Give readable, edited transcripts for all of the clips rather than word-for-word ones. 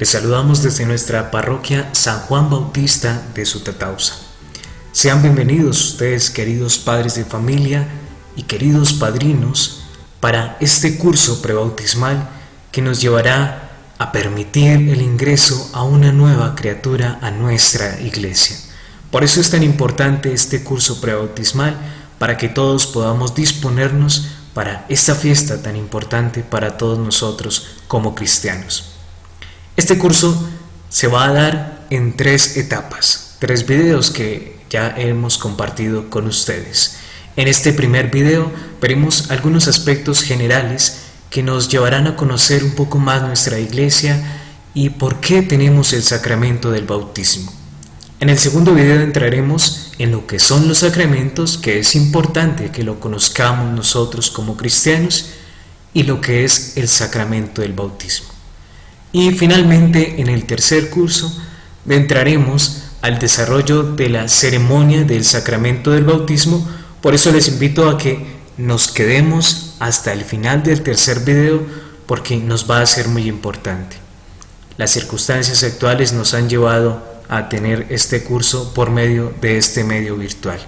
Les saludamos desde nuestra parroquia San Juan Bautista de Sutatausa. Sean bienvenidos ustedes, queridos padres de familia y queridos padrinos, para este curso prebautismal que nos llevará a permitir el ingreso a una nueva criatura a nuestra iglesia. Por eso es tan importante este curso prebautismal, para que todos podamos disponernos para esta fiesta tan importante para todos nosotros como cristianos. Este curso se va a dar en 3 etapas, 3 videos que ya hemos compartido con ustedes. En este primer video veremos algunos aspectos generales que nos llevarán a conocer un poco más nuestra iglesia y por qué tenemos el sacramento del bautismo. En el segundo video entraremos en lo que son los sacramentos, que es importante que lo conozcamos nosotros como cristianos, y lo que es el sacramento del bautismo. Y finalmente, en el tercer curso, entraremos al desarrollo de la ceremonia del sacramento del bautismo. Por eso les invito a que nos quedemos hasta el final del tercer video, porque nos va a ser muy importante. Las circunstancias actuales nos han llevado a tener este curso por medio de este medio virtual.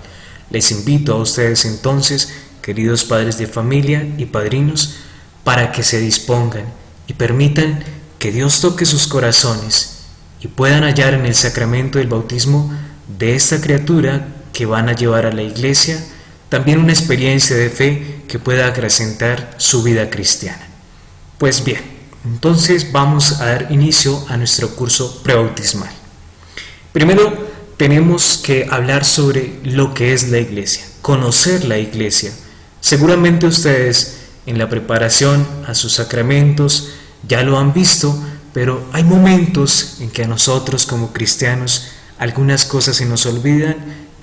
Les invito a ustedes entonces, queridos padres de familia y padrinos, para que se dispongan y permitan que Dios toque sus corazones y puedan hallar en el sacramento del bautismo de esta criatura que van a llevar a la iglesia también una experiencia de fe que pueda acrecentar su vida cristiana. Pues bien, entonces vamos a dar inicio a nuestro curso prebautismal. Primero tenemos que hablar sobre lo que es la iglesia, conocer la iglesia. Seguramente ustedes en la preparación a sus sacramentos ya lo han visto, pero hay momentos en que a nosotros como cristianos algunas cosas se nos olvidan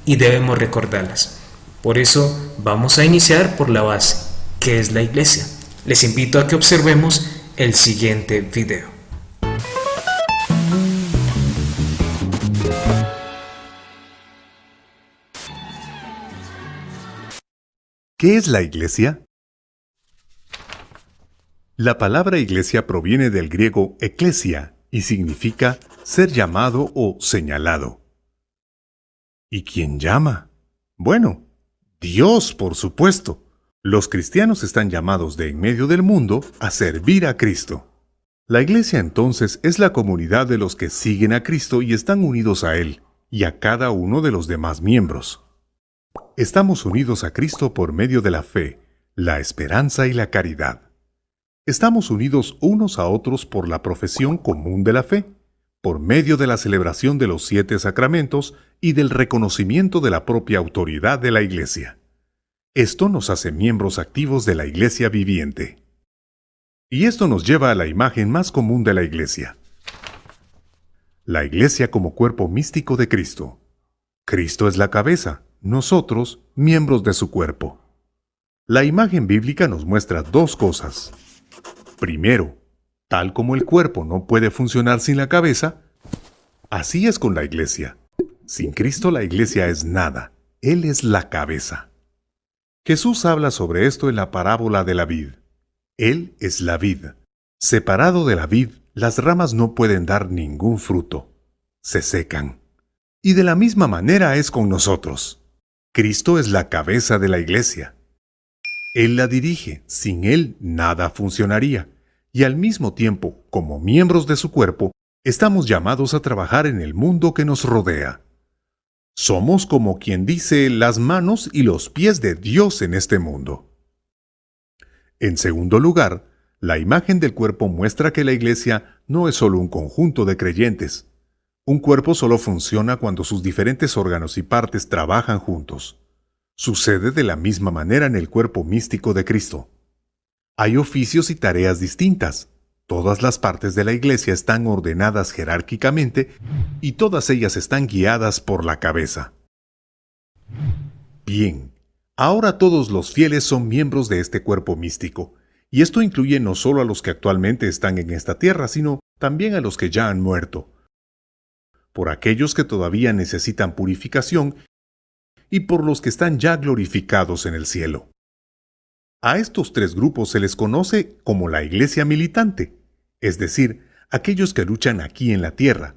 y debemos recordarlas. Por eso vamos a iniciar por la base, que es la iglesia. Les invito a que observemos el siguiente video. ¿Qué es la iglesia? La palabra iglesia proviene del griego eklesia y significa ser llamado o señalado. ¿Y quién llama? Bueno, Dios, por supuesto. Los cristianos están llamados de en medio del mundo a servir a Cristo. La iglesia entonces es la comunidad de los que siguen a Cristo y están unidos a Él y a cada uno de los demás miembros. Estamos unidos a Cristo por medio de la fe, la esperanza y la caridad. Estamos unidos unos a otros por la profesión común de la fe, por medio de la celebración de los 7 sacramentos y del reconocimiento de la propia autoridad de la Iglesia. Esto nos hace miembros activos de la Iglesia viviente. Y esto nos lleva a la imagen más común de la Iglesia. La Iglesia como cuerpo místico de Cristo. Cristo es la cabeza, nosotros, miembros de su cuerpo. La imagen bíblica nos muestra 2 cosas. Primero, tal como el cuerpo no puede funcionar sin la cabeza, así es con la iglesia. Sin Cristo la iglesia es nada. Él es la cabeza. Jesús habla sobre esto en la parábola de la vid. Él es la vid. Separado de la vid, las ramas no pueden dar ningún fruto. Se secan. Y de la misma manera es con nosotros. Cristo es la cabeza de la iglesia. Él la dirige, sin Él nada funcionaría, y al mismo tiempo, como miembros de su cuerpo, estamos llamados a trabajar en el mundo que nos rodea. Somos, como quien dice, las manos y los pies de Dios en este mundo. En segundo lugar, la imagen del cuerpo muestra que la iglesia no es solo un conjunto de creyentes. Un cuerpo solo funciona cuando sus diferentes órganos y partes trabajan juntos. Sucede de la misma manera en el cuerpo místico de Cristo. Hay oficios y tareas distintas. Todas las partes de la iglesia están ordenadas jerárquicamente y todas ellas están guiadas por la cabeza. Bien, ahora todos los fieles son miembros de este cuerpo místico, y esto incluye no solo a los que actualmente están en esta tierra, sino también a los que ya han muerto, por aquellos que todavía necesitan purificación y por los que están ya glorificados en el cielo. A estos 3 grupos se les conoce como la iglesia militante, es decir, aquellos que luchan aquí en la tierra,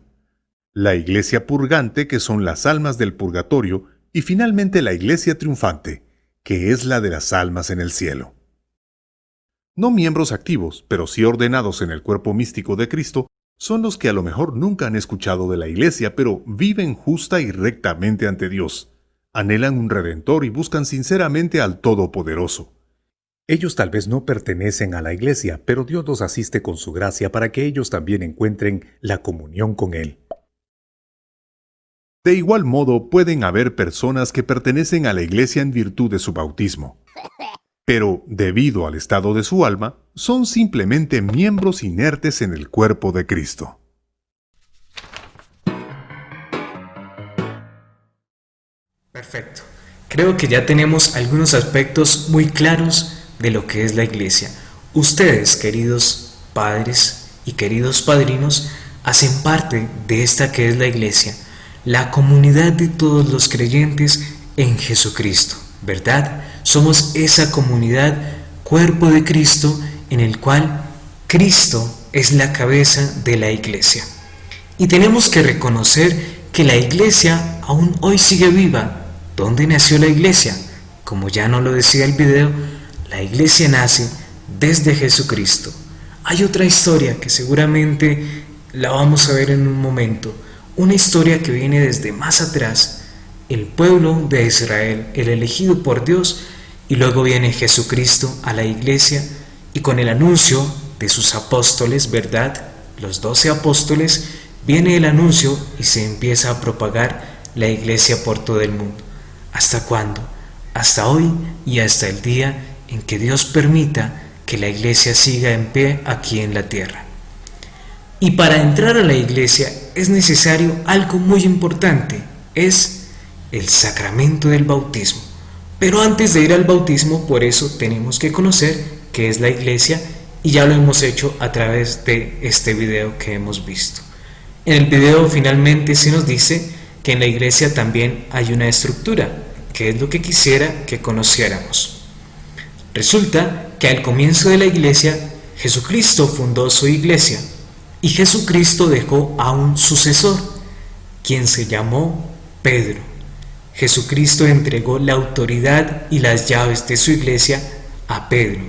la iglesia purgante, que son las almas del purgatorio, y finalmente la iglesia triunfante, que es la de las almas en el cielo. No miembros activos, pero sí ordenados en el cuerpo místico de Cristo, son los que a lo mejor nunca han escuchado de la iglesia, pero viven justa y rectamente ante Dios. Anhelan un Redentor y buscan sinceramente al Todopoderoso. Ellos tal vez no pertenecen a la iglesia, pero Dios los asiste con su gracia para que ellos también encuentren la comunión con Él. De igual modo, pueden haber personas que pertenecen a la iglesia en virtud de su bautismo, pero debido al estado de su alma, son simplemente miembros inertes en el cuerpo de Cristo. Perfecto. Creo que ya tenemos algunos aspectos muy claros de lo que es la iglesia. Ustedes, queridos padres y queridos padrinos, hacen parte de esta que es la iglesia, la comunidad de todos los creyentes en Jesucristo, ¿verdad? Somos esa comunidad, cuerpo de Cristo, en el cual Cristo es la cabeza de la iglesia. Y tenemos que reconocer que la iglesia aún hoy sigue viva. ¿Dónde nació la iglesia? Como ya nos lo decía el video, la iglesia nace desde Jesucristo. Hay otra historia que seguramente la vamos a ver en un momento, una historia que viene desde más atrás, el pueblo de Israel, el elegido por Dios, y luego viene Jesucristo a la iglesia y con el anuncio de sus apóstoles, ¿verdad? Los 12 apóstoles, viene el anuncio y se empieza a propagar la iglesia por todo el mundo. ¿Hasta cuándo? Hasta hoy y hasta el día en que Dios permita que la iglesia siga en pie aquí en la tierra. Y para entrar a la iglesia es necesario algo muy importante, es el sacramento del bautismo. Pero antes de ir al bautismo, por eso tenemos que conocer qué es la iglesia y ya lo hemos hecho a través de este video que hemos visto. En el video finalmente se nos dice que en la iglesia también hay una estructura, que es lo que quisiera que conociéramos. Resulta que al comienzo de la iglesia, Jesucristo fundó su iglesia y Jesucristo dejó a un sucesor, quien se llamó Pedro. Jesucristo entregó la autoridad y las llaves de su iglesia a Pedro.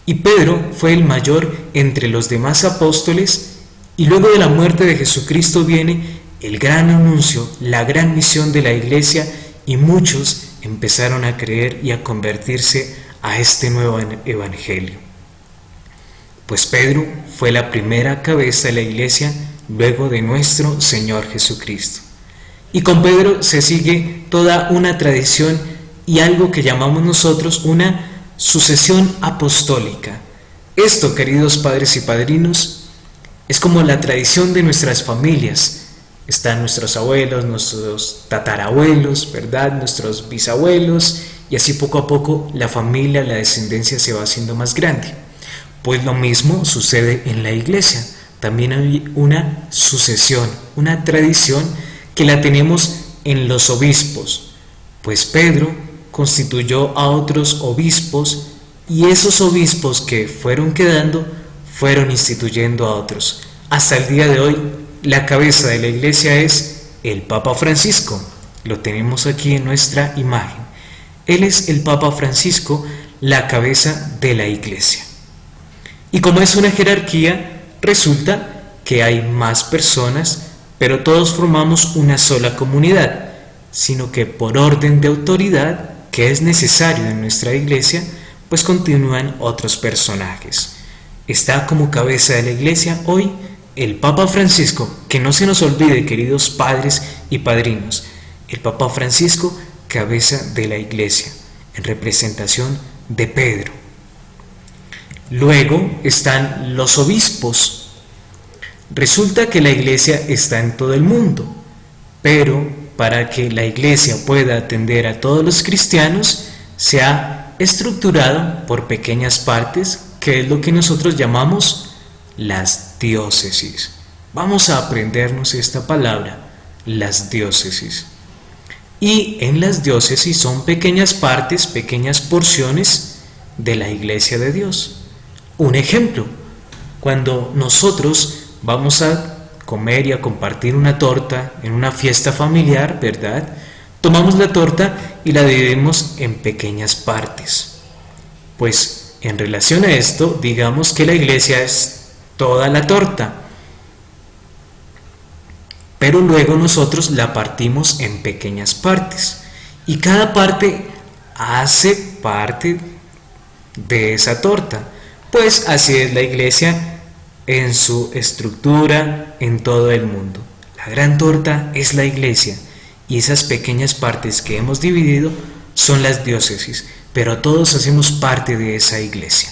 Y Pedro fue el mayor entre los demás apóstoles, y luego de la muerte de Jesucristo viene el gran anuncio, la gran misión de la iglesia, y muchos empezaron a creer y a convertirse a este nuevo evangelio. Pues Pedro fue la primera cabeza de la iglesia luego de nuestro Señor Jesucristo. Y con Pedro se sigue toda una tradición y algo que llamamos nosotros una sucesión apostólica. Esto, queridos padres y padrinos, es como la tradición de nuestras familias. Están nuestros abuelos, nuestros tatarabuelos, ¿verdad? Nuestros bisabuelos, y así poco a poco la familia, la descendencia se va haciendo más grande. Pues lo mismo sucede en la iglesia. También hay una sucesión, una tradición que la tenemos en los obispos. Pues Pedro constituyó a otros obispos y esos obispos que fueron quedando fueron instituyendo a otros. Hasta el día de hoy, la cabeza de la iglesia es el Papa Francisco. Lo tenemos aquí en nuestra imagen. Él es el Papa Francisco, la cabeza de la iglesia. Y como es una jerarquía, resulta que hay más personas, pero todos formamos una sola comunidad, sino que por orden de autoridad, que es necesario en nuestra iglesia, pues continúan otros personajes. Está como cabeza de la iglesia hoy el Papa Francisco, que no se nos olvide, queridos padres y padrinos, el Papa Francisco, cabeza de la iglesia, en representación de Pedro. Luego están los obispos. Resulta que la iglesia está en todo el mundo, pero para que la iglesia pueda atender a todos los cristianos, se ha estructurado por pequeñas partes, que es lo que nosotros llamamos las diócesis. Vamos a aprendernos esta palabra, las diócesis. Y en las diócesis son pequeñas partes, pequeñas porciones de la iglesia de Dios. Un ejemplo, cuando nosotros vamos a comer y a compartir una torta en una fiesta familiar, ¿verdad? Tomamos la torta y la dividimos en pequeñas partes. Pues en relación a esto, digamos que la iglesia es toda la torta, pero luego nosotros la partimos en pequeñas partes y cada parte hace parte de esa torta. Pues así es la iglesia en su estructura en todo el mundo. La gran torta es la iglesia y esas pequeñas partes que hemos dividido son las diócesis, pero todos hacemos parte de esa iglesia.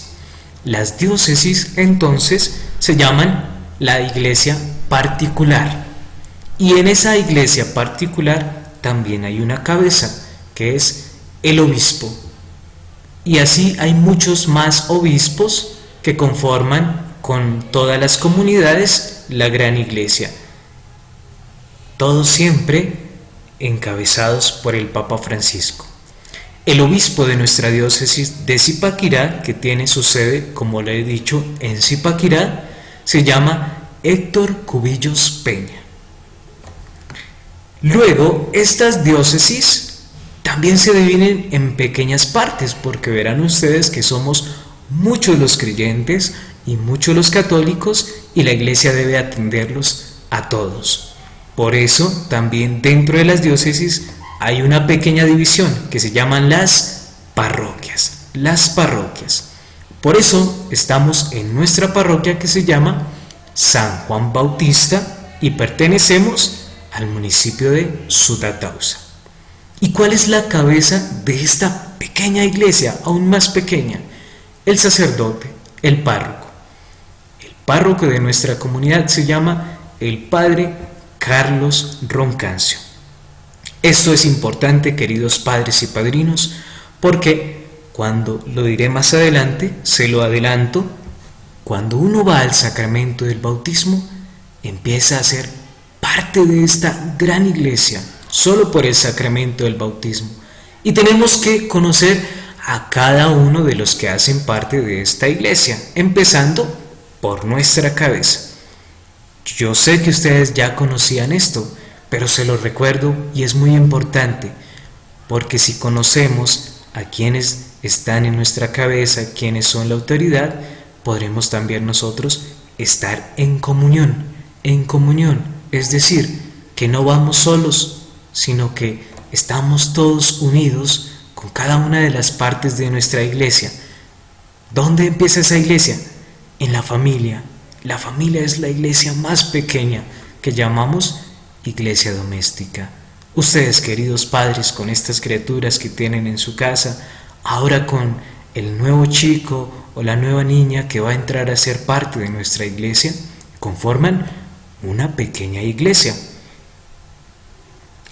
Las diócesis entonces se llaman la iglesia particular y en esa iglesia particular también hay una cabeza que es el obispo y así hay muchos más obispos que conforman con todas las comunidades la gran iglesia, todos siempre encabezados por el Papa Francisco. El obispo de nuestra diócesis de Zipaquirá, que tiene su sede, como le he dicho, en Zipaquirá, se llama Héctor Cubillos Peña. Luego, estas diócesis también se dividen en pequeñas partes, porque verán ustedes que somos muchos los creyentes y muchos los católicos y la iglesia debe atenderlos a todos. Por eso también dentro de las diócesis hay una pequeña división que se llaman las parroquias. Las parroquias. Por eso estamos en nuestra parroquia que se llama San Juan Bautista y pertenecemos al municipio de Sutatausa. ¿Y cuál es la cabeza de esta pequeña iglesia, aún más pequeña? El sacerdote, el párroco. El párroco de nuestra comunidad se llama el padre Carlos Roncancio. Esto es importante, queridos padres y padrinos, porque cuando lo diré más adelante, se lo adelanto, cuando uno va al sacramento del bautismo, empieza a ser parte de esta gran iglesia, solo por el sacramento del bautismo. Y tenemos que conocer a cada uno de los que hacen parte de esta iglesia, empezando por nuestra cabeza. Yo sé que ustedes ya conocían esto, pero se lo recuerdo y es muy importante, porque si conocemos a quienes están en nuestra cabeza, quienes son la autoridad, podremos también nosotros estar en comunión, es decir, que no vamos solos, sino que estamos todos unidos con cada una de las partes de nuestra iglesia. ¿Dónde empieza esa iglesia? En la familia. La familia es la iglesia más pequeña que llamamos iglesia doméstica. Ustedes, queridos padres, con estas criaturas que tienen en su casa, ahora con el nuevo chico o la nueva niña que va a entrar a ser parte de nuestra iglesia, conforman una pequeña iglesia.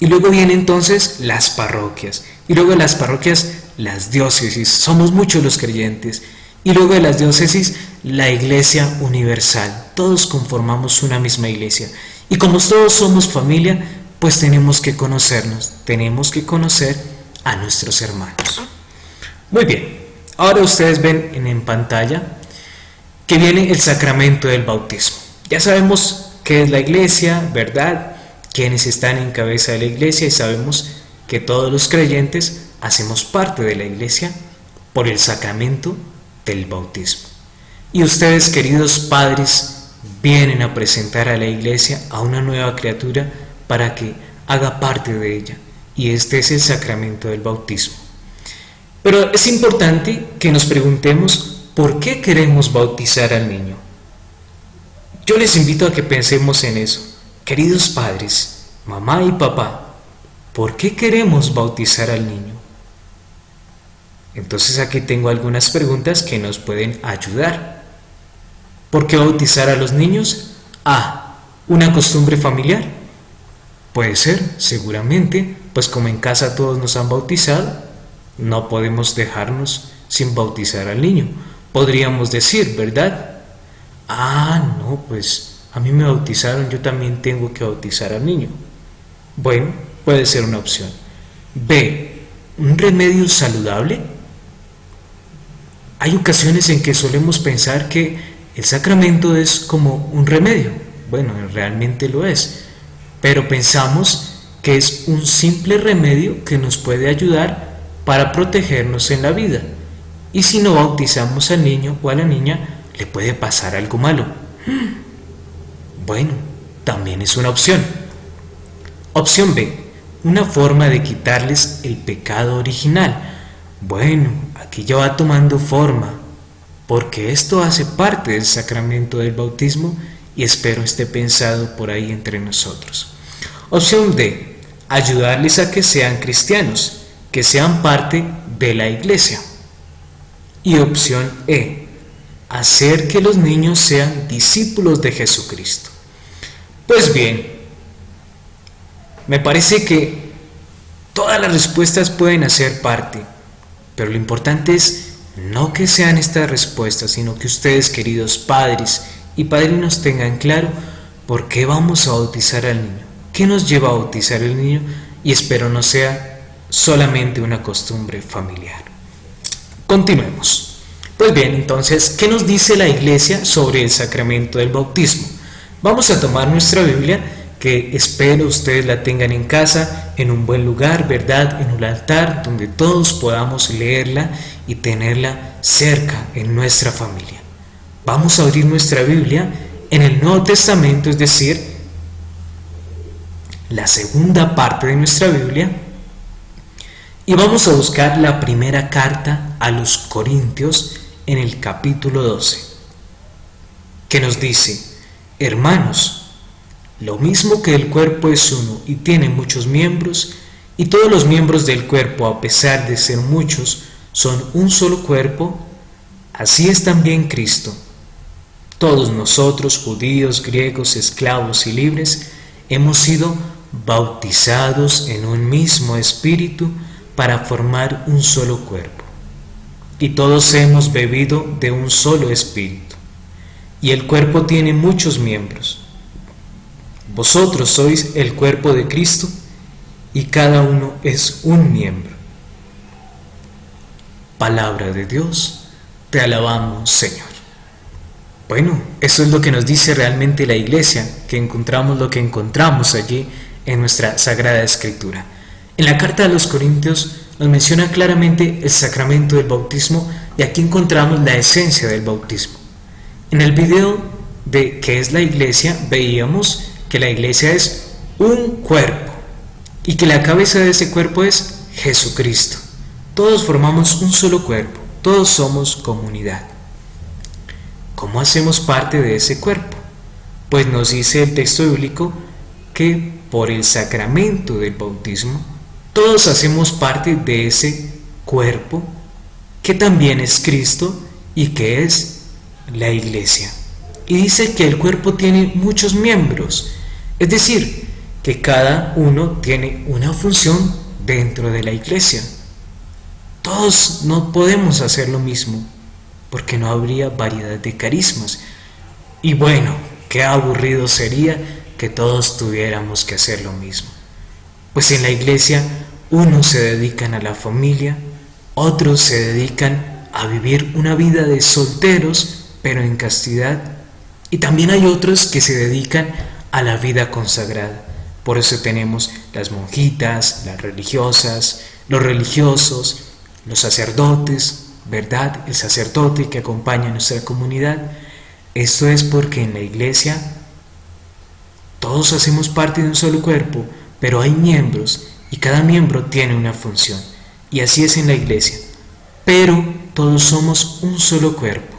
Y luego vienen entonces las parroquias, y luego de las parroquias las diócesis, somos muchos los creyentes, y luego de las diócesis la iglesia universal, todos conformamos una misma iglesia, y como todos somos familia, pues tenemos que conocernos, tenemos que conocer a nuestros hermanos. Muy bien, ahora ustedes ven en pantalla que viene el sacramento del bautismo. Ya sabemos qué es la iglesia, ¿verdad? Quiénes están en cabeza de la iglesia y sabemos que todos los creyentes hacemos parte de la iglesia por el sacramento del bautismo. Y ustedes, queridos padres, vienen a presentar a la iglesia a una nueva criatura para que haga parte de ella, y este es el sacramento del bautismo. Pero es importante que nos preguntemos por qué queremos bautizar al niño. Yo les invito a que pensemos en eso. Queridos padres, mamá y papá, ¿por qué queremos bautizar al niño? Entonces aquí tengo algunas preguntas que nos pueden ayudar. ¿Por qué bautizar a los niños? A. ¿Una costumbre familiar? Puede ser, seguramente, pues como en casa todos nos han bautizado, no podemos dejarnos sin bautizar al niño. Podríamos decir, ¿verdad? Ah, no, pues a mí me bautizaron, yo también tengo que bautizar al niño. Bueno, puede ser una opción. B. ¿Un remedio saludable? Hay ocasiones en que solemos pensar que El sacramento es como un remedio. Bueno, realmente lo es, pero pensamos que es un simple remedio que nos puede ayudar para protegernos en la vida. Y si no bautizamos al niño o a la niña, le puede pasar algo malo. Bueno, también es una opción. Opción B, una forma de quitarles el pecado original. Bueno, aquí ya va tomando forma, porque esto hace parte del sacramento del bautismo y espero esté pensado por ahí entre nosotros. Opción D, ayudarles a que sean cristianos, que sean parte de la iglesia. Y opción E, hacer que los niños sean discípulos de Jesucristo. Pues bien, me parece que todas las respuestas pueden hacer parte, pero lo importante es no que sean estas respuestas, sino que ustedes, queridos padres y padrinos, tengan claro por qué vamos a bautizar al niño, qué nos lleva a bautizar al niño, y espero no sea solamente una costumbre familiar. Continuemos. Pues bien, entonces, ¿qué nos dice la Iglesia sobre el sacramento del bautismo? Vamos a tomar nuestra Biblia, que espero ustedes la tengan en casa, en un buen lugar, ¿verdad? En un altar donde todos podamos leerla y tenerla cerca en nuestra familia. Vamos a abrir nuestra Biblia en el Nuevo Testamento, es decir, la segunda parte de nuestra Biblia, y vamos a buscar la primera carta a los Corintios en el capítulo 12, que nos dice: hermanos, lo mismo que el cuerpo es uno y tiene muchos miembros, y todos los miembros del cuerpo, a pesar de ser muchos, son un solo cuerpo, así es también Cristo. Todos nosotros, judíos, griegos, esclavos y libres, hemos sido bautizados en un mismo espíritu para formar un solo cuerpo. Y todos hemos bebido de un solo espíritu. Y el cuerpo tiene muchos miembros. Vosotros sois el cuerpo de Cristo y cada uno es un miembro. Palabra de Dios, te alabamos, Señor. Bueno, eso es lo que nos dice realmente la Iglesia, que encontramos lo que encontramos allí en nuestra Sagrada Escritura. En la carta a los Corintios nos menciona claramente el sacramento del bautismo, y aquí encontramos la esencia del bautismo. En el video de ¿qué es la Iglesia? Veíamos que la Iglesia es un cuerpo y que la cabeza de ese cuerpo es Jesucristo. Todos formamos un solo cuerpo, todos somos comunidad. ¿Cómo hacemos parte de ese cuerpo? Pues nos dice el texto bíblico que por el sacramento del bautismo todos hacemos parte de ese cuerpo que también es Cristo y que es la Iglesia. Y dice que el cuerpo tiene muchos miembros, es decir, que cada uno tiene una función dentro de la Iglesia. Todos no podemos hacer lo mismo, porque no habría variedad de carismas. Y bueno, qué aburrido sería que todos tuviéramos que hacer lo mismo. Pues en la Iglesia, unos se dedican a la familia, otros se dedican a vivir una vida de solteros, pero en castidad, y también hay otros que se dedican a la vida consagrada. Por eso tenemos las monjitas, las religiosas, los religiosos, los sacerdotes, ¿verdad? El sacerdote que acompaña a nuestra comunidad. Esto es porque en la Iglesia todos hacemos parte de un solo cuerpo, pero hay miembros y cada miembro tiene una función. Y así es en la Iglesia. Pero todos somos un solo cuerpo.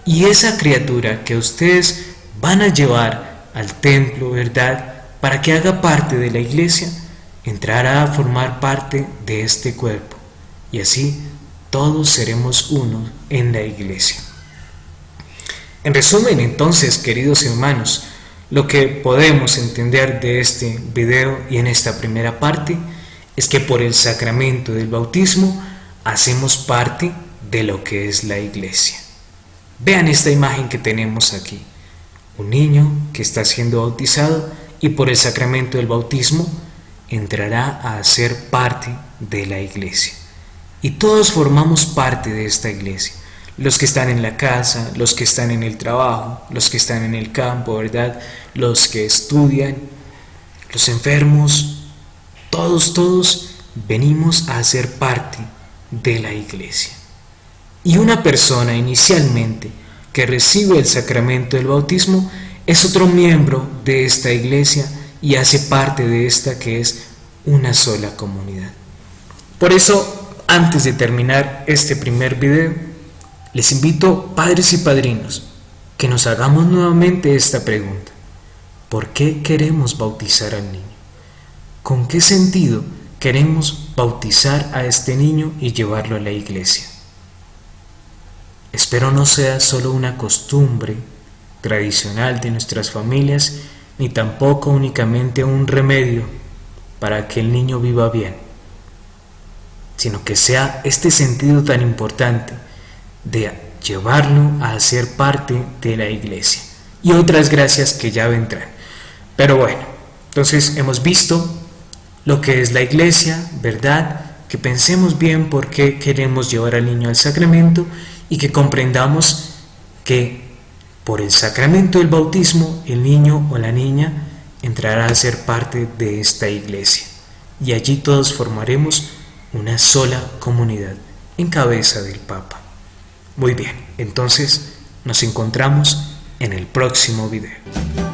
Y esa criatura que ustedes van a llevar al templo, ¿verdad?, para que haga parte de la Iglesia, entrará a formar parte de este cuerpo. Y así todos seremos uno en la Iglesia. En resumen, entonces, queridos hermanos, lo que podemos entender de este video y en esta primera parte es que por el sacramento del bautismo hacemos parte de lo que es la Iglesia. Vean esta imagen que tenemos aquí. Un niño que está siendo bautizado y por el sacramento del bautismo entrará a ser parte de la Iglesia. Y todos formamos parte de esta Iglesia. los que están en la casa, los que están en el trabajo, los que están en el campo, ¿verdad? Los que estudian, los enfermos, todos venimos a ser parte de la iglesia. Y una persona inicialmente que recibe el sacramento del bautismo es otro miembro de esta iglesia y hace parte de esta que es una sola comunidad. Por eso, antes de terminar este primer video, les invito, padres y padrinos, que nos hagamos nuevamente esta pregunta. ¿Por qué queremos bautizar al niño? ¿Con qué sentido queremos bautizar a este niño y llevarlo a la iglesia? Espero no sea solo una costumbre tradicional de nuestras familias, ni tampoco únicamente un remedio para que el niño viva bien, sino que sea este sentido tan importante de llevarlo a ser parte de la iglesia y otras gracias que ya vendrán. Pero bueno, entonces hemos visto lo que es la iglesia, ¿verdad? Que pensemos bien por qué queremos llevar al niño al sacramento y que comprendamos que por el sacramento del bautismo el niño o la niña entrará a ser parte de esta iglesia y allí todos formaremos una sola comunidad en cabeza del Papa. Muy bien, entonces nos encontramos en el próximo video.